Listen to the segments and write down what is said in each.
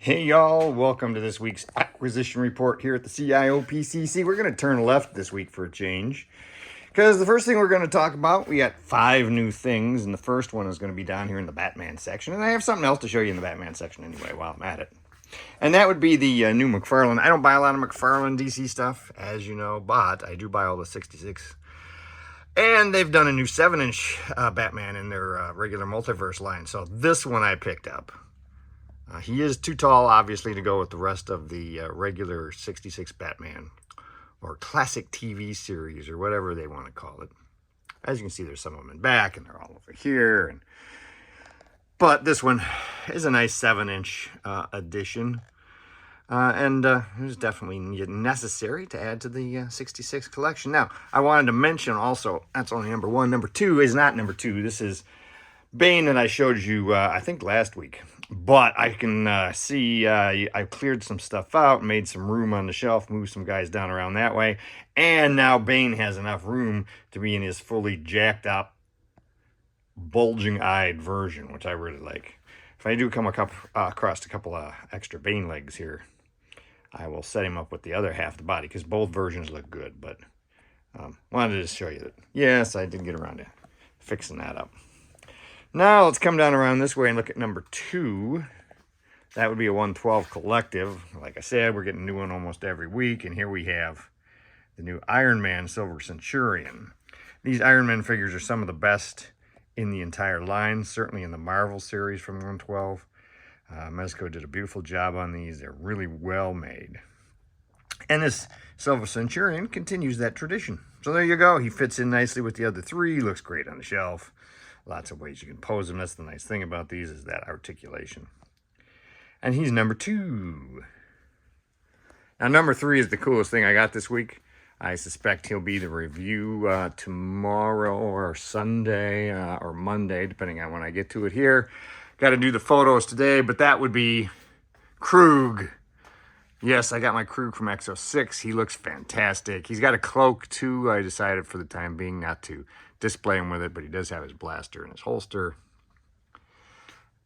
Hey y'all, welcome to this week's acquisition report here at the CIOPCC. We're going to turn left this week for a change because the first thing we're going to talk about, we got 5 new things, and the first one is going to be down here in the Batman section, and I have something else to show you in the Batman section anyway while I'm at it. And that would be the new McFarlane. I don't buy a lot of McFarlane DC stuff, as you know, but I do buy all the 66. And they've done a new 7-inch Batman in their regular multiverse line, so this one I picked up. He is too tall, obviously, to go with the rest of the regular 66 Batman or classic TV series or whatever they want to call it. As you can see, there's some of them in back and they're all over here. But this one is a nice 7-inch addition. And it was definitely necessary to add to the 66 collection. Now, I wanted to mention also, that's only number 1. Number 2 is not number 2. This is Bane that I showed you, I think, last week. But I can see I cleared some stuff out, made some room on the shelf, moved some guys down around that way. And now Bane has enough room to be in his fully jacked up, bulging-eyed version, which I really like. If I do come across a couple of extra Bane legs here, I will set him up with the other half of the body, because both versions look good. But wanted to just show you that, yes, I did get around to fixing that up. Now let's come down around this way and look at number 2. That would be a 112 collective. Like I said, we're getting a new one almost every week. And here we have the new Iron Man Silver Centurion. These Iron Man figures are some of the best in the entire line, certainly in the Marvel series from 112. Mezco did a beautiful job on these. They're really well made. And this Silver Centurion continues that tradition. So there you go. He fits in nicely with the other 3. Looks great on the shelf. Lots of ways you can pose them. That's the nice thing about these, is that articulation. And he's number 2. Now, number 3 is the coolest thing I got this week. I suspect he'll be the review tomorrow or Sunday or Monday, depending on when I get to it here. Got to do the photos today, but that would be Krug. Yes, I got my Krug from X06. He looks fantastic. He's got a cloak, too. I decided for the time being not to display him with it, but he does have his blaster in his holster.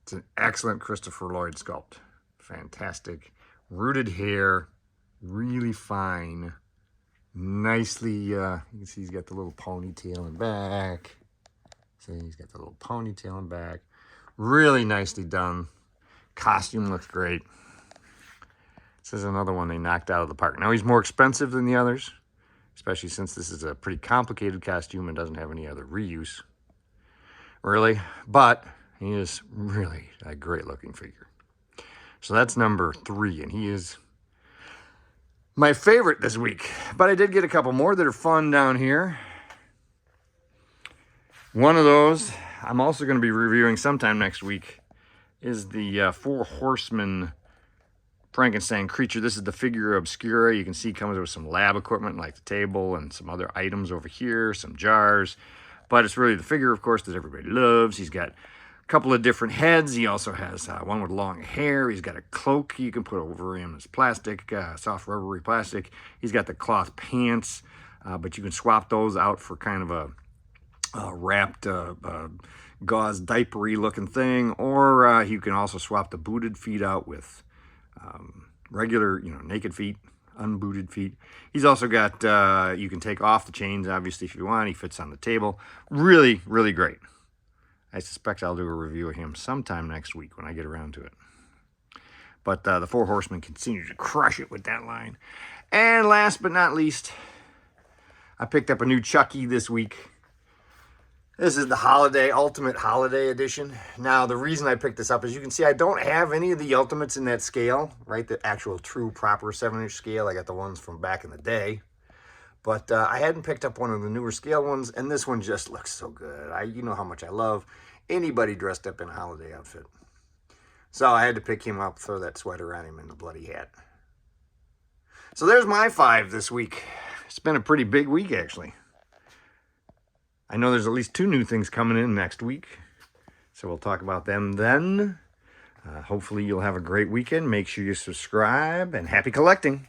It's an excellent Christopher Lloyd sculpt. Fantastic. Rooted hair. Really fine. Nicely, you can see he's got the little ponytail in back. See, he's got the little ponytail in back. Really nicely done. Costume looks great. This is another one they knocked out of the park. Now, he's more expensive than the others, especially since this is a pretty complicated costume and doesn't have any other reuse, really. But he is really a great-looking figure. So that's number 3, and he is my favorite this week. But I did get a couple more that are fun down here. One of those I'm also going to be reviewing sometime next week is the 4 Horsemen Frankenstein creature. This is the figure Obscura. You can see it comes with some lab equipment like the table and some other items over here, some jars. But it's really the figure, of course, that everybody loves. He's got a couple of different heads. He also has one with long hair. He's got a cloak you can put over him. It's plastic, soft rubbery plastic. He's got the cloth pants, but you can swap those out for kind of a wrapped gauze diapery looking thing. Or you can also swap the booted feet out with regular, naked feet, unbooted feet. He's also got, you can take off the chains, obviously, if you want. He fits on the table. Really, really great. I suspect I'll do a review of him sometime next week when I get around to it. But the 4 Horsemen continue to crush it with that line. And last but not least, I picked up a new Chucky this week. This is the Ultimate Holiday Edition. Now, the reason I picked this up, as you can see, I don't have any of the Ultimates in that scale, right? The actual true proper 7-inch scale. I got the ones from back in the day. But I hadn't picked up one of the newer scale ones, and this one just looks so good. You know how much I love anybody dressed up in a holiday outfit. So I had to pick him up, throw that sweater on him, and the bloody hat. So there's my 5 this week. It's been a pretty big week, actually. I know there's at least 2 new things coming in next week, so we'll talk about them then. Hopefully you'll have a great weekend. Make sure you subscribe, and happy collecting.